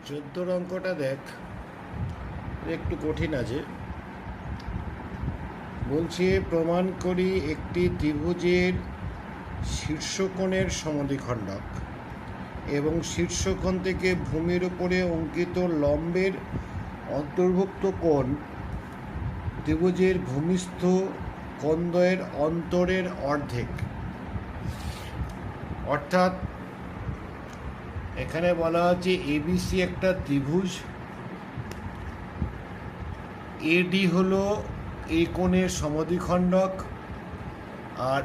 14 অঙ্কটা দেখ, একটু কঠিন আছে। বলছে প্রমাণ করি একটি ত্রিভুজের শীর্ষকোণের সমদ্বিখণ্ডক এবং শীর্ষকোণ থেকে ভূমির উপরে অঙ্কিত লম্বের অন্তর্ভুক্ত কোণ ত্রিভুজের ভূমিস্থ কোণদ্বয়ের অন্তরের অর্ধেক। অর্থাৎ এখানে বলা হচ্ছে এবিসি একটা ত্রিভুজ, এডি হলো এই কোণের সমদ্বিখণ্ডক, আর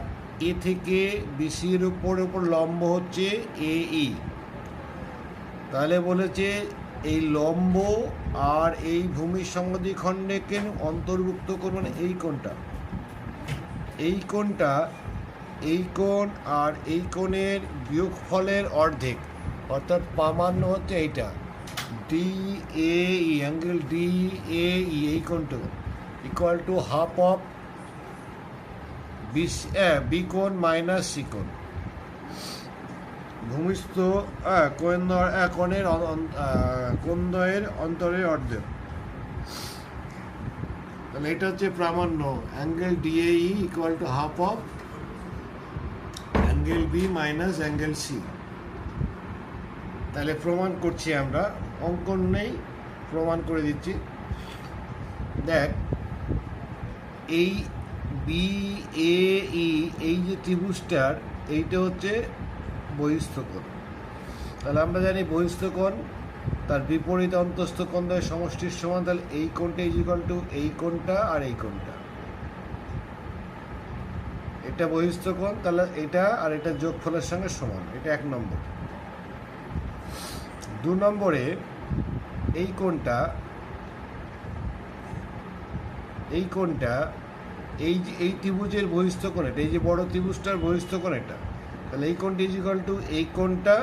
এ থেকে বিসির উপর লম্ব হচ্ছে এই। তাহলে বলেছে এই লম্ব আর এই ভূমির সমদ্বিখণ্ডকে অন্তর্ভুক্ত কোণ মানে এই কোণটা, এই কোণ আর এই কোণের বিয়োগফলের অর্ধেক, অর্থাৎ প্রামাণ্য হচ্ছে এইটা D A E, angle D A E, এই কোণটা equal to half of B কোণ মাইনাস সি কোণ, ভূমিস্থ কোণের কোণদ্বয়ের অন্তরের অর্ধেক। তাহলে এটা হচ্ছে প্রামাণ্য, angle D A E equal to half of angle B minus angle C. তাহলে প্রমাণ করছি আমরা, অঙ্কন নেই, প্রমাণ করে দিচ্ছি। দেখ, এই বি এ ই, এই যে ত্রিভুজটার এইটা হচ্ছে বহিস্থ কোণ। তাহলে আমরা জানি বহিস্থ কোণ তার বিপরীত অন্তস্থ কোণদ্বয়ের সমষ্টির সমান। তাহলে এই কোণটা ইজ ইকুয়াল টু এই কোণটা আর এই কোণটা, এটা বহিস্থ কোণ, তাহলে এটা আর এটা যোগফলের সঙ্গে সমান। এটা 1 নম্বর। 2 নম্বরে এই কোণটা এই ত্রিভুজের বহিস্থ কোণ, এটা এই যে বড় ত্রিভুজটার বহিস্থ কোণ এটা। তাহলে এই কোণটা ইজ ইকুয়াল টু এই কোণটা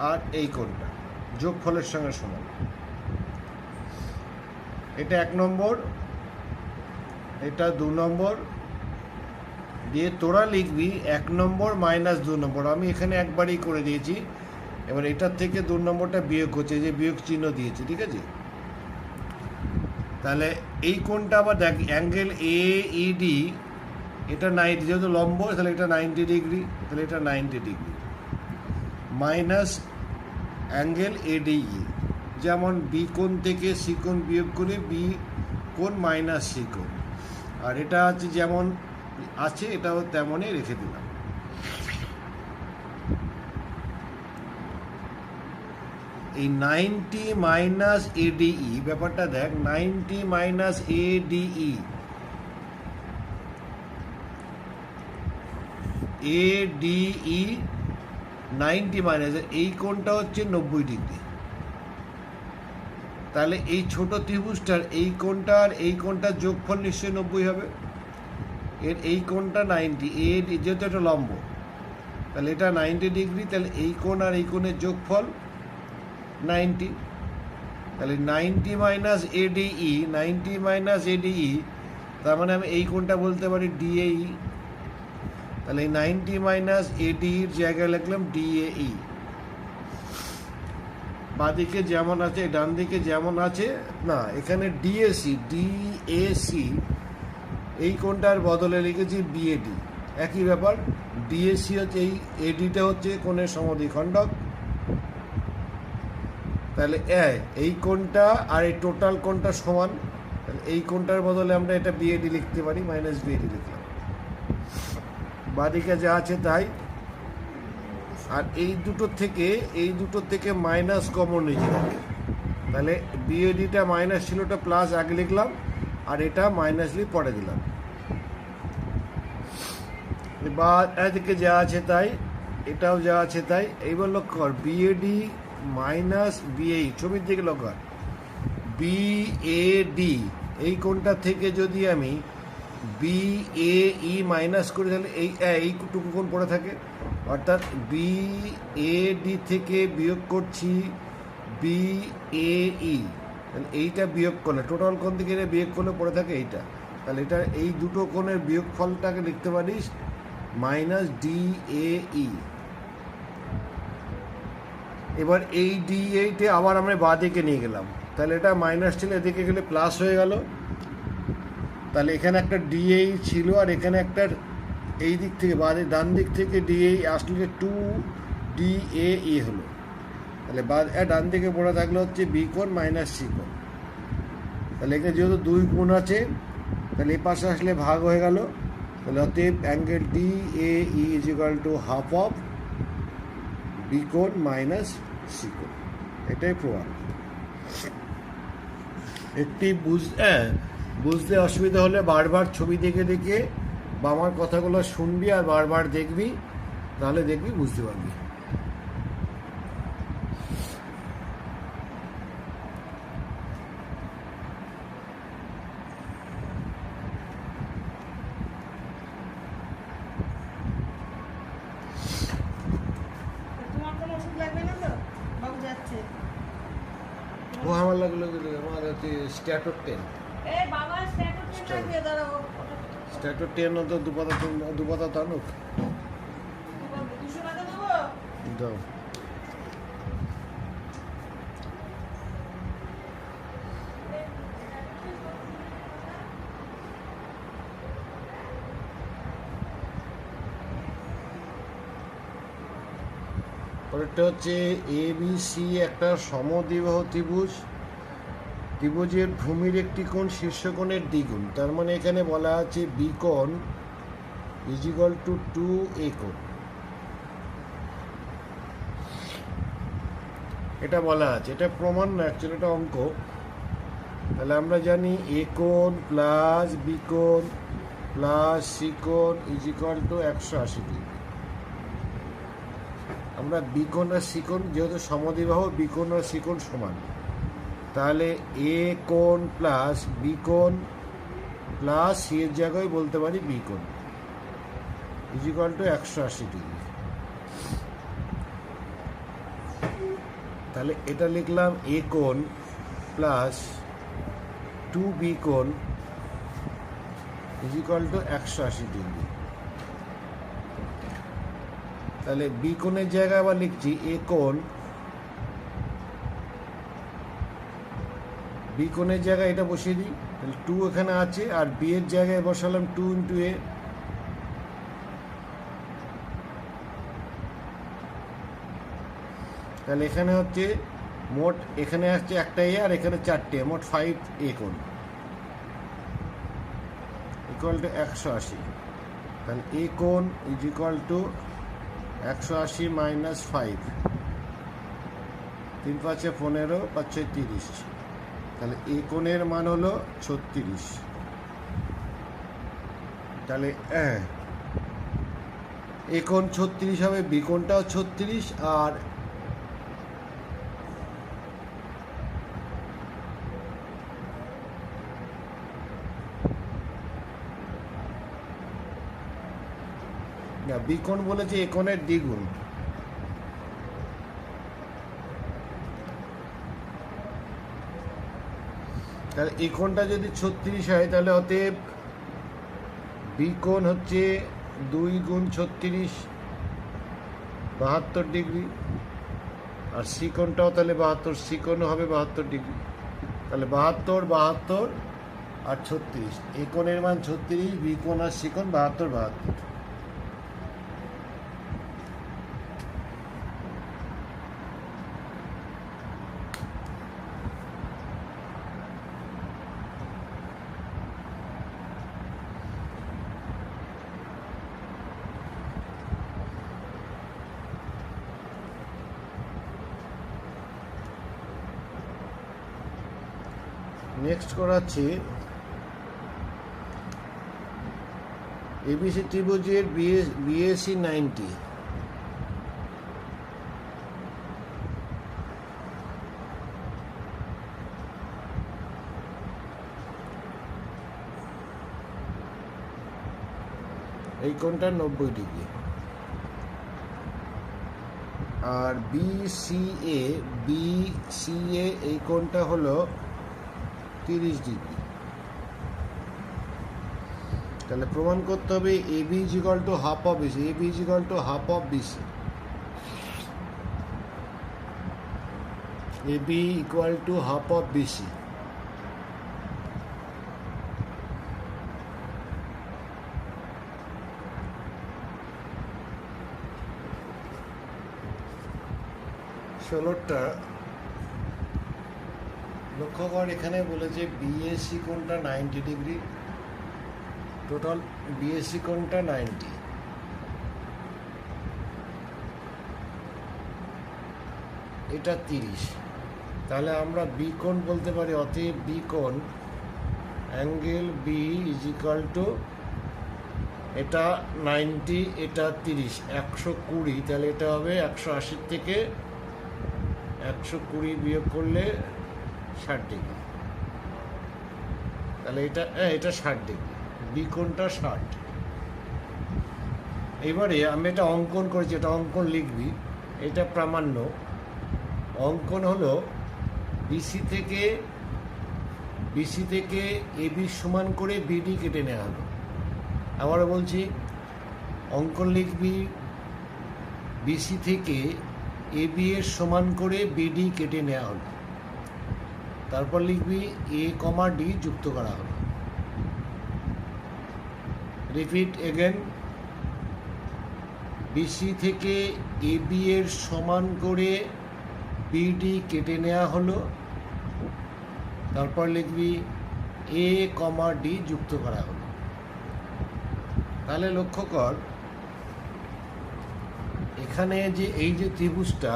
আর এই কোণটা যোগফলের সঙ্গে সমান। এটা 1 নম্বর, এটা 2 নম্বর দিয়ে তোরা লিখবি 1 নম্বর মাইনাস 2 নম্বর। আমি এখানে একবারই করে দিয়েছি, এবার এটার থেকে 2 নম্বরটা বিয়োগ হচ্ছে, যে বিয়োগ চিহ্ন দিয়েছে, ঠিক আছে। তাহলে এই কোণটা আবার দেখ, অ্যাঙ্গেল এ ইডি, এটা 90, যেহেতু লম্ব তাহলে এটা 90 ডিগ্রি, তাহলে এটা 90 ডিগ্রি মাইনাস অ্যাঙ্গেল এডিই, যেমন বি কোণ থেকে সি কোণ বিয়োগ করে বি কোণ মাইনাস সি কোণ। আর এটা আছে যেমন আছে এটাও তেমনই রেখে দিলাম। এই 90 মাইনাস এডিই ব্যাপারটা দেখ, 90 মাইনাস এডিই, এডিই 90 মাইনাস এই কোণটা হচ্ছে 90 ডিগ্রি। তাহলে এই ছোট ত্রিভুজটার এই কোণটা আর এই কোণটার যোগফল নিশ্চয়ই 90 হবে। এর এই কোণটা 90, যেহেতু এটা লম্ব, তাহলে এটা 90 ডিগ্রি, তাহলে এই কোণ আর এই কোণের যোগফল 90। তাহলে 90 মাইনাস এডিই, 90 মাইনাস এডিই, তার মানে আমি এই কোণটা বলতে পারি ডিএই। তাহলে এই 90 মাইনাস এডির জায়গায় লিখলাম ডিএই। বাঁদিকে যেমন আছে ডান দিকে যেমন আছে, না এখানে ডিএসি, এই কোণটার বদলে লিখেছি বিএডি, একই ব্যাপার। ডিএসি হচ্ছে এই, এডিটা হচ্ছে কোণের সমদ্বিখণ্ডক। তাহলে এই কোণটা আর এই টোটাল কোণটা সমান, তাহলে এই কোণটার বদলে আমরা এটা বিএডি লিখতে পারি, মাইনাস বিএডি লিখলাম। বাঁদিকে যা আছে তাই। আর এই দুটো থেকে মাইনাস কমন নিচে থাকে, তাহলে বিএডিটা মাইনাস ছিল, ওটা প্লাস আগে লিখলাম, আর এটা মাইনাসলি পরে দিলাম। এবার এদিকে যা আছে তাই, এটাও যা আছে তাই। এইবার লক্ষ্য কর, বিএডি মাইনাস বিএই, ছবির দিকে লক্ষ্য কর, বিএডি এই কোণটা থেকে যদি আমি বিএই মাইনাস করি, তাহলে এইটুকু কোণ পড়ে থাকে। অর্থাৎ বিএডি থেকে বিয়োগ করছি বিএই, তাহলে এইটা বিয়োগ করলে টোটাল কোণ থেকে বিয়োগ করলে পড়ে থাকে এইটা। তাহলে এটা এই দুটো কোণের বিয়োগফলটাকে লিখতে পারিস মাইনাস ডিএই। এবার এই ডি এইটে আবার আমরা বাঁ দিকে নিয়ে গেলাম, তাহলে এটা মাইনাস ছিল, এদিকে গেলে প্লাস হয়ে গেল। তাহলে এখানে একটা ডিএই ছিল আর এখানে একটা এই দিক থেকে ডান দিক থেকে ডিএই আসলে 2DAE হলো। তাহলে ডান দিকে পড়ে থাকলে হচ্ছে বি কোণ মাইনাস সি কোণ। তাহলে এখানে যেহেতু 2 গুণ আছে, তাহলে এই পাশে আসলে ভাগ হয়ে গেল। তাহলে অতএব angle DAE is equal to half of B কোণ মাইনাস সি কোণ। এটাই প্রমাণ। একটি বুঝতে অসুবিধা হলে বারবার ছবি দেখে দেখে বা আমার কথাগুলো শুনবি আর বারবার দেখবি, তাহলে দেখবি বুঝতে পারবি। ও আমার লাগলো আমার হচ্ছে স্ট্যাটোর 10 স্ট্যাটোর 10 তো দুপাতা টানুক দাও। পরেরটা হচ্ছে ABC একটা সমদ্বিবাহু ত্রিভুজ। ত্রিভুজের ভূমির একটি কোণ শীর্ষকোণের দ্বিগুণ। তার মানে এখানে বলা আছে বি কোণ ইজ ইকুয়াল টু 2A কোণ। এটা বলা আছে, এটা প্রমাণ না, অ্যাকচুয়ালি এটা অঙ্ক। তাহলে আমরা জানি এ কোণ প্লাস বি কোণ প্লাস সি কোণ ইজ ইকুয়াল টু 180 ডিগ্রি। আমরা বি কোণ আর সি কোণ যেহেতু সমদ্বিবাহু, বি কোণ আর সি কোণ সমান, তাহলে এ কোণ প্লাস বি কোণ প্লাস সি এর জায়গায় বলতে পারি বি কোণ ইজ ইকুয়াল টু 180 ডিগ্রি। তাহলে এটা লিখলাম এ কোণ প্লাস 2B কোণ ইজ ইকুয়াল টু 180 ডিগ্রি। তাহলে বি কোণের জায়গায় আবার লিখছি এ কোণ, বি কোণের জায়গায় এটা বসিয়ে দিই, তাহলে 2 এখানে আছে, আর বি এর জায়গায় বসালাম 2 ইন্টু এ। তাহলে এখানে হচ্ছে মোট, এখানে আসছে একটা এ আর এখানে 4টে, মোট 5A কোণ ইকুয়াল টু 180। তাহলে এ কোণ ইজ ইকুয়াল টু 180 মাইনাস 5, 3 5 15, 5 6 30। তাহলে এ কোণের মান হলো 36। তাহলে এ কোণ 36 হবে, বি কোণটাও 36, আর বি কোণ বলেছে এ কোণের দ্বিগুণ। তাহলে এ কোণটা যদি 36 হয়, তাহলে অতএব বি কোণ হচ্ছে 2 গুণ 36, 72 ডিগ্রি, আর সি কোণটাও তাহলে 72, সি কোণও হবে 72 ডিগ্রি। তাহলে 72 72 আর 36, এ কোণের মান 36, বি কোণ আর সি কোণ 72 72। নেক্সট করাচ্ছি এবিসি ত্রিভুজের বিএসি 90। এই কোণটা 90 ডিগ্রি, আর বিসিএ এই কোণটা হলো 30 ডিগ্রি। তাহলে প্রমাণ করতে হবে AB is equal to half of BC, AB is equal to half of BC. AB equal to half of BC. ষোলোটা লক্ষ্য কর, এখানে বলেছে বিএসসি কোণটা 90 ডিগ্রি, টোটাল বিএসসি কোণটা 90, এটা 30। তাহলে আমরা বি কোণ বলতে পারি, অতএব বি কোণ angle B is equal to, এটা 90, এটা 30, 120। তাহলে এটা হবে 180 থেকে 120 বিয়োগ করলে 60 ডিগ্রি। তাহলে এটা 60 ডিগ্রি, বি কোণটা 60। এবারে আমি এটা অঙ্কন করেছি, এটা অঙ্কন লিখবি, এটা প্রামাণ্য অঙ্কন হলো বিসি থেকে এবি সমান করে বিডি কেটে নেওয়া হলো। আবারও বলছি, অঙ্কন লিখবি বিসি থেকে এবি এর সমান করে বিডি কেটে নেওয়া হলো, তারপর লিখবি এ কমা ডি যুক্ত করা হলো। রিপিট এগেন, বিসি থেকে এবি এর সমান করে বিডি কেটে নেওয়া হলো, তারপর লিখবি এ কমা ডি যুক্ত করা হলো। তাহলে লক্ষ্য কর, এখানে যে এই যে ত্রিভুজটা,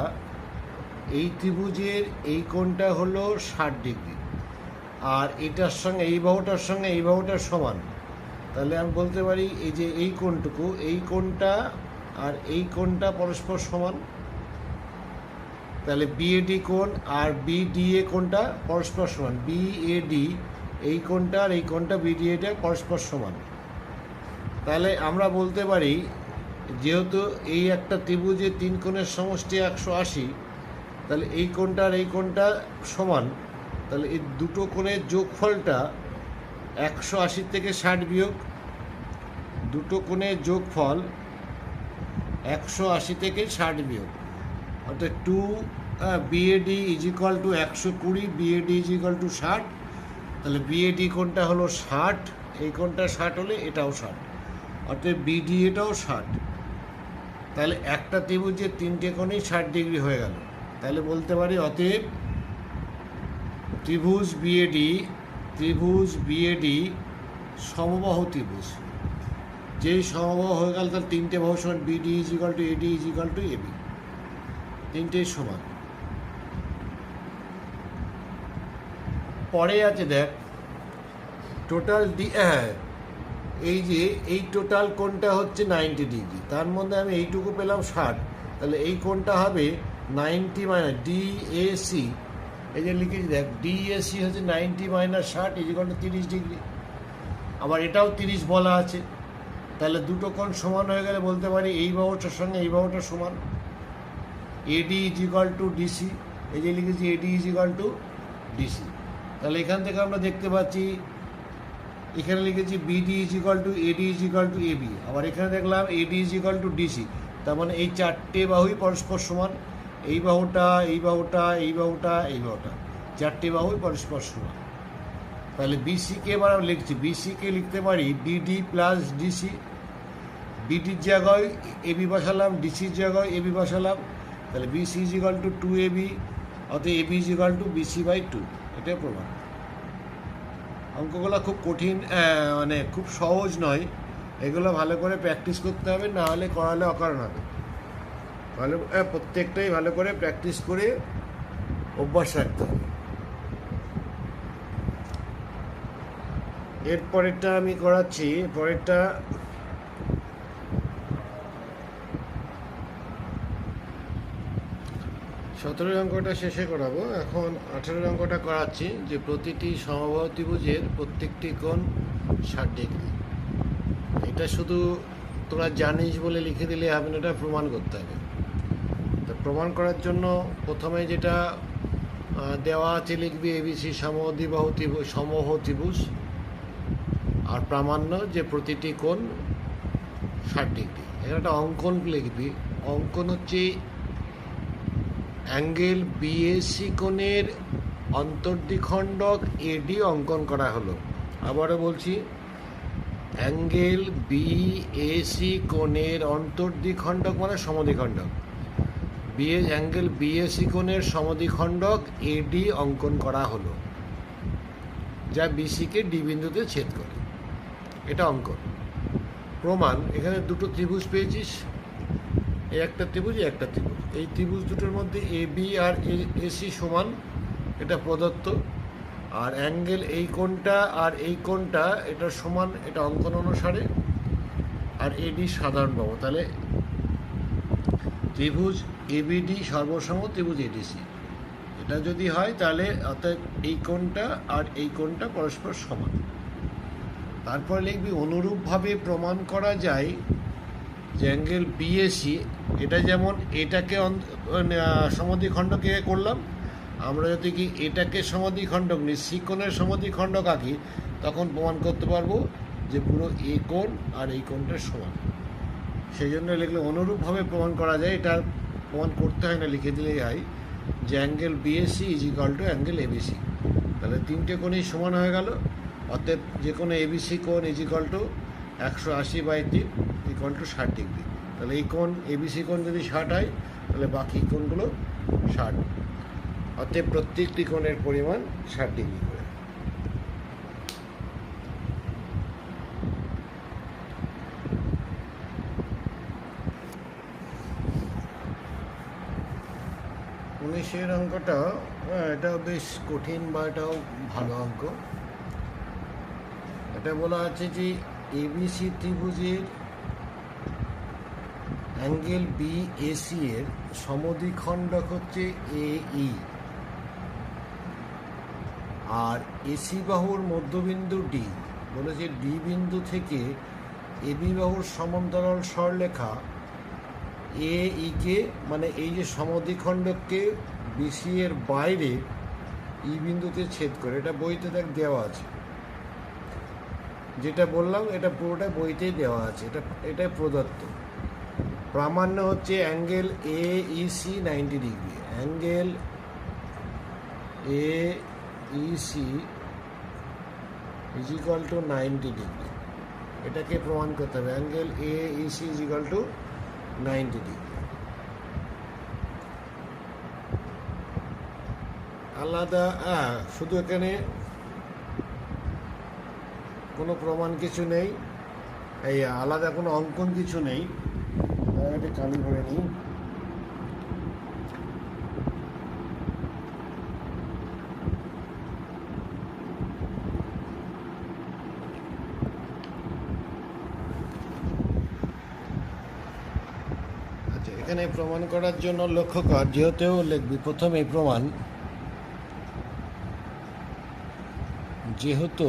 এই ত্রিভুজের এই কোণটা হলো 60 ডিগ্রি, আর এটার সঙ্গে এই বাহুটার সঙ্গে এই বাহুটার সমান। তাহলে আমি বলতে পারি এই যে এই কোণটুকু, এই কোণটা আর এই কোণটা পরস্পর সমান। তাহলে বিএডি কোণ আর বিডিএ কোণটা পরস্পর সমান। বিএডি এই কোণটা আর এই কোণটা বিডিএটা পরস্পর সমান। তাহলে আমরা বলতে পারি, যেহেতু এই একটা ত্রিভুজের 3 কোণের সমষ্টি 180, তাহলে এই কোণটা আর এই কোণটা সমান। তাহলে এই দুটো কোণের যোগফলটা 180 থেকে 60 বিয়োগ, দুটো কোণের যোগফল 180 থেকে 60 বিয়োগ, অর্থাৎ 2 BAD is equal two 120, BAD is equal two 60। তাহলে বিএডি কোণটা হলো 60, এই কোণটা 60 হলে এটাও 60, অর্থাৎ বিডি এটাও 60। তাহলে একটা ত্রিভুজের 3টে কোণেই 60 ডিগ্রি হয়ে গেল। তাহলে বলতে পারি অতএব ত্রিভুজ বিএডি সমবাহু ত্রিভুজ। যেই সমবাহু হয়ে গেল, তাহলে 3টে বাহু সমান, BD is equal to AD is equal to AB, 3টেই সমান। পরে আছে দেখ টোটাল এই যে এই টোটাল কোণটা হচ্ছে 90 ডিগ্রি, তার মধ্যে আমি এইটুকু পেলাম 60। তাহলে এই কোণটা হবে 90 মাইনাস ডিএসি, এই যে লিখেছি দেখ, ডিএসি হচ্ছে 90 minus 60 is equal two 30 degree. আবার এটাও 30 বলা আছে। তাহলে দুটো কোণ সমান হয়ে গেলে বলতে পারি এই বাহুটার সঙ্গে এই বাহুটা সমান। AD is equal to DC, এই যে লিখেছি AD is equal to DC. তাহলে এখান থেকে আমরা দেখতে পাচ্ছি, এখানে লিখেছি BD is equal to AD is equal to AB, আবার এখানে দেখলাম AD is equal to DC. তার মানে এই 4টে বাহুই পরস্পর সমান, এই বাহুটা এই বাহুটা এই বাহুটা এই বাহুটা, 4টে বাহুই পরস্পর সমান। তাহলে বিসিকে এবার আমরা লিখছি, বিসিকে লিখতে পারি বিডি প্লাস ডিসি। বিডির জায়গায় এবি বসালাম, ডিসির জায়গায় এবি বসালাম। তাহলে BC is equal to 2ab, অর্থাৎ AB is equal to BC by 2। এটাই প্রমাণ। অঙ্কগুলো খুব কঠিন, মানে খুব সহজ নয়, এগুলো ভালো করে প্র্যাকটিস করতে হবে, না হলে করালে অকারণ হবে। ভালো প্রত্যেকটাই ভালো করে প্র্যাকটিস করে অভ্যাস রাখতে হবে। এরপরেরটা আমি করাচ্ছি, পরেরটা 17 অঙ্কটা শেষে করাবো। এখন 18 অঙ্কটা করাচ্ছি, যে প্রতিটি সমবাহু ত্রিভুজের প্রত্যেকটি কোণ 60 ডিগ্রি। এটা শুধু তোরা জানিস বলে লিখে দিলে হবে না, এটা প্রমাণ করতে হবে। তো প্রমাণ করার জন্য প্রথমে যেটা দেওয়া আছে লিখবি এবিসি সমবাহু ত্রিভুজ, আর প্রামাণ্য যে প্রতিটি কোণ 60 ডিগ্রি। এখানে একটা অঙ্কন লিখবি। অঙ্কন হচ্ছে অ্যাঙ্গেল বিএসি কোণের অন্তর্দ্বিখণ্ডক এডি অঙ্কন করা হলো। আবারও বলছি, অ্যাঙ্গেল বিএসি কোণের অন্তর্দ্বিখণ্ডক মানে সমদ্বিখণ্ডক, অ্যাঙ্গেল বিএসি কোণের সমদ্বিখণ্ডক এডি অঙ্কন করা হলো, যা বিসিকে ডি বিন্দুতে ছেদ করে। এটা অঙ্কন। প্রমাণ, এখানে দুটো ত্রিভুজ পেয়েছিস, এই একটা ত্রিভুজ, এই একটা ত্রিভুজ। এই ত্রিভুজ দুটোর মধ্যে এ বি আর এসি সমান, এটা প্রদত্ত। আর অ্যাঙ্গেল এই কোণটা আর এই কোণটা এটা সমান, এটা অঙ্কন অনুসারে। আর এডি সাধারণ পাবো, তাহলে ত্রিভুজ এবিডি সর্বসম ত্রিভুজ এডিসি। এটা যদি হয় তাহলে অর্থাৎ এই কোণটা আর এই কোণটা পরস্পর সমান। তারপর লিখবি, অনুরূপভাবে প্রমাণ করা যায় যে অ্যাঙ্গেল বিএসি, এটা যেমন এটাকে সমদ্বিখণ্ডকে করলাম, আমরা যদি কি এটাকে সমদ্বিখণ্ডক নিই, সি কোণের সমদ্বিখণ্ডক আঁকি, তখন প্রমাণ করতে পারবো যে পুরো এ কোণ আর এই কোণটা সমান। সেই জন্য লিখলে অনুরূপভাবে প্রমাণ করা যায়, এটা প্রমাণ করতে হয় না, লিখে দিলেই হয় যে angle BAC is equal to angle ABC. তাহলে তিনটে কোণই সমান হয়ে গেল। অতএব যে কোনো এবিসি কোণ is equal two 180/3 equal to 60 degree. তাহলে এই কোণ এবিসি কোণ যদি 60 হয়, তাহলে বাকি কোণগুলো 60। অতএব প্রত্যেকটি কোণের পরিমাণ 60 ডিগ্রি করে। উনিশের অঙ্কটা এটাও বেশ কঠিন বা এটাও ভালো অঙ্ক। এটা বলা আছে যে এবিসি ত্রিভুজের অ্যাঙ্গেল বিএসি এর সমদ্বিখণ্ডক হচ্ছে এই, আর এসি বাহুর মধ্যবিন্দু ডি। বলেছে ডি বিন্দু থেকে এবি বাহুর সমান্তরাল সরলরেখা এ ইকে, মানে এই যে সমদ্বিখণ্ডককে বিসি এর বাইরে ই বিন্দুতে ছেদ করে। এটা বইতে দেওয়া আছে, যেটা বললাম এটা পুরোটা বইতেই দেওয়া আছে, এটা প্রদত্ত। প্রামাণ্য হচ্ছে angle A EC 90 degree. Angle A EC is equal two 90 degree. এটাকে প্রমাণ করতে হবে, angle A EC is equal two 90 degree. আলাদা শুধু এখানে কোনো প্রমাণ কিছু নেই, এই আলাদা কোনো অঙ্কন কিছু নেই। এটা কালি ভরে নিই। আচ্ছা, এখানে প্রমাণ করার জন্য লক্ষ্য কর, যেহেতু লিখবি প্রথমে প্রমাণ, যেহেতু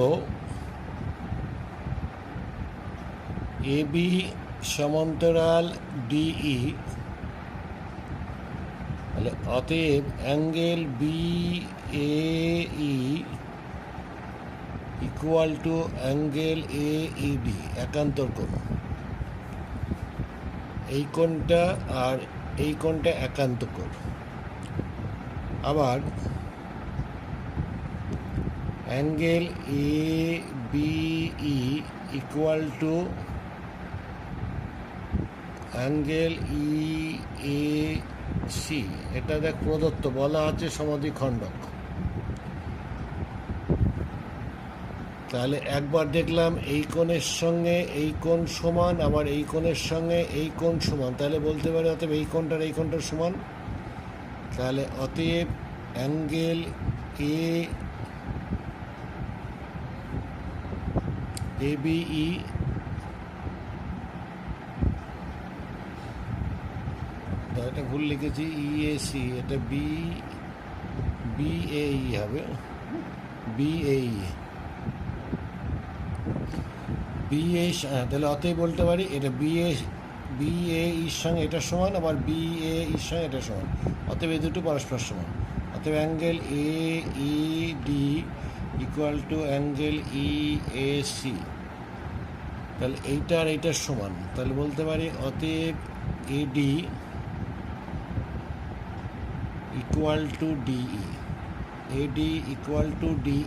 এবি সমান্তরাল ডিই, তাহলে অতএব angle B A E equal to angle A ED, একান্তর কোণ। এই কোণটা আর এই কোণটা একান্ত কোণ। আবার angle A B E equal to angle E A C. এটা দেখ প্রদত্ত, বলা আছে সমদ্বিখণ্ডক। তাহলে একবার দেখলাম এই কোণের সঙ্গে এই কোণ সমান, আবার এই কোণের সঙ্গে এই কোণ সমান, তাহলে বলতে পারি অতএব এই কোণটার এই কোণটার সমান। তাহলে অতএব অ্যাঙ্গেল এ বি ই এটা ভুল লিখেছি, ইএসি, এটা বিএই হবে, বিএই। তাহলে অতএব বলতে পারি এটা বিএইর সঙ্গে এটা সমান, আবার বিএইর সঙ্গে এটা সমান। অতএব এই দুটো পরস্পর সমান। অতএব angle A E D equal to angle E A C. তাহলে এইটা আর এইটার সমান, তাহলে বলতে পারি অতএব AD equal to DE, AD equal to DE.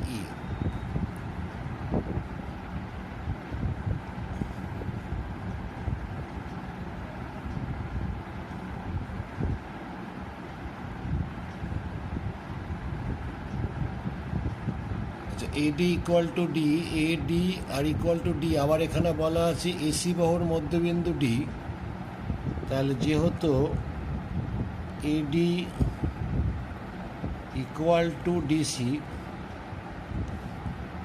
AD equal to D, AD আর ইকুয়াল টু ডি, আবার এখানে বলা আছে এসি বাহুর মধ্যবিন্দু ডি, তাহলে যেহেতু এডি ইকুয়াল টু ডিসি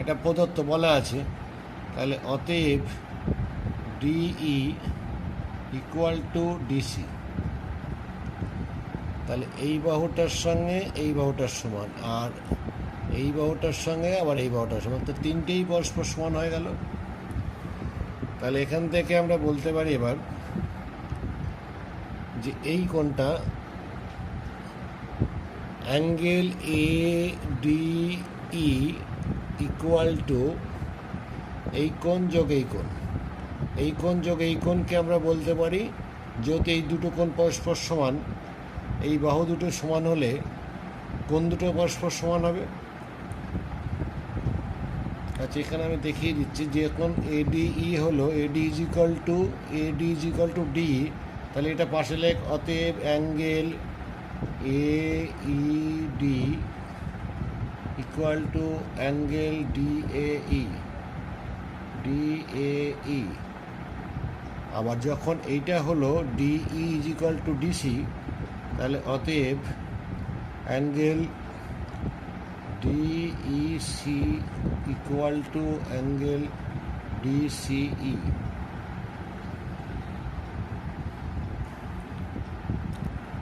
এটা প্রদত্ত বলা আছে, তাহলে অতএব ডিই ইকুয়াল টু ডিসি, তাহলে এই বাহুটার সঙ্গে এই বাহুটার সমান, আর এই বাহুটার সঙ্গে আবার এই বাহুটার সমান, তো তিনটেই পরস্পর সমান হয়ে গেল। তাহলে এখান থেকে আমরা বলতে পারি এবার যে এই কোণটা angle A D E equal two এই কোণ যোগ এই কোণ, এই কোণ যোগ এই কোণকে আমরা বলতে পারি, যেহেতু এই দুটো কোণ পরস্পর সমান, এই বাহু দুটো সমান হলে কোণ দুটো পরস্পর সমান হবে। আচ্ছা, এখানে আমি দেখিয়ে দিচ্ছি যে এখন এডিই হলো AD is equal to D, তাহলে এটা পাশে লেখ, অতএব angle A E D equal to angle DAE. আবার যখন এইটা হলো DE is equal to DC, তাহলে অতএব angle DEC equal to angle DCE.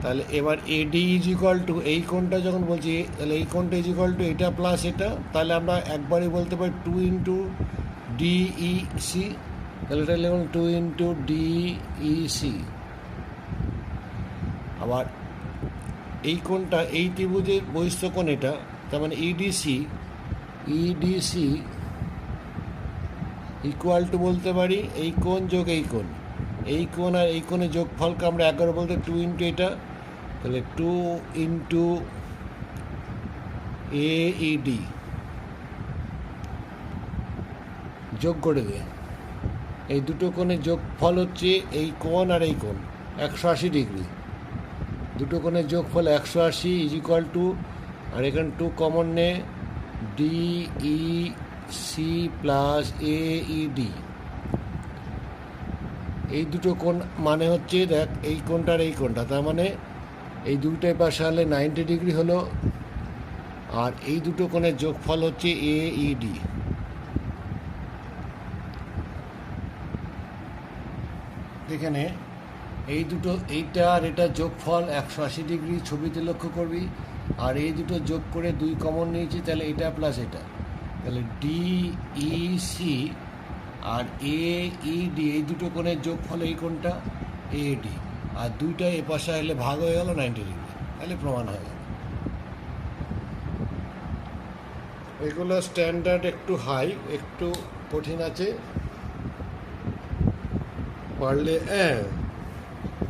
তাহলে এবার এডি ইজ ইকুয়াল টু এই কোণটা যখন বলছি, তাহলে এই কোণটা ইজ ইকুয়াল টু এটা প্লাস এটা, তাহলে আমরা একবারই বলতে পারি 2 ইন্টু ডিইসি, তাহলে এটা লিখুন 2 ইন্টু ডিইসি। আবার এই কোণটা এই ত্রিভুজের বহিস্থ কোণ এটা, তার মানে ইডিসি ইকুয়াল টু বলতে পারি এই কোণ যোগ এই কোণ, এই কোণ আর এই কোণের যোগফলকে আমরা 11 বলতে 2 ইন্টু এটা, তাহলে 2 ইন্টু এইডি যোগ করে দে। এই দুটো কোণের যোগফল হচ্ছে এই কোণ আর এই কোণ 180 ডিগ্রি, দুটো কোণের যোগফল 180 ইজ ইকুয়াল টু, আর এখানে 2 কমন নে, ডিইসি প্লাস এইডি। এই দুটো কোণ মানে হচ্ছে দেখ এই কোণটা আর এই কোণটা, তার মানে এই দুটোই পাশে হলে 90 ডিগ্রি হলো, আর এই দুটো কোণের যোগফল হচ্ছে এইডি। এখানে এই দুটো, এইটা আর এটা যোগফল 180 ডিগ্রি ছবিতে লক্ষ্য করবি, আর এই দুটো যোগ করে 2 কমন নিয়েছি, তাহলে এটা প্লাস এটা, তাহলে ডিইসি আর এইডি এই দুটো কোণের যোগফল এই কোণটা এডি, আর দুইটা এ পাশে এলে ভাগ হয়ে গেল 90 ডিগ্রি, তাহলে প্রমাণ হয়ে গেল। এগুলো স্ট্যান্ডার্ড একটু হাই, একটু কঠিন আছে, পারলে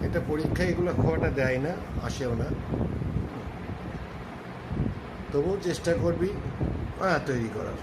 এটা পরীক্ষায় এগুলো খুব একটা দেয় না, আসেও না, তবুও চেষ্টা করবি তৈরি করার।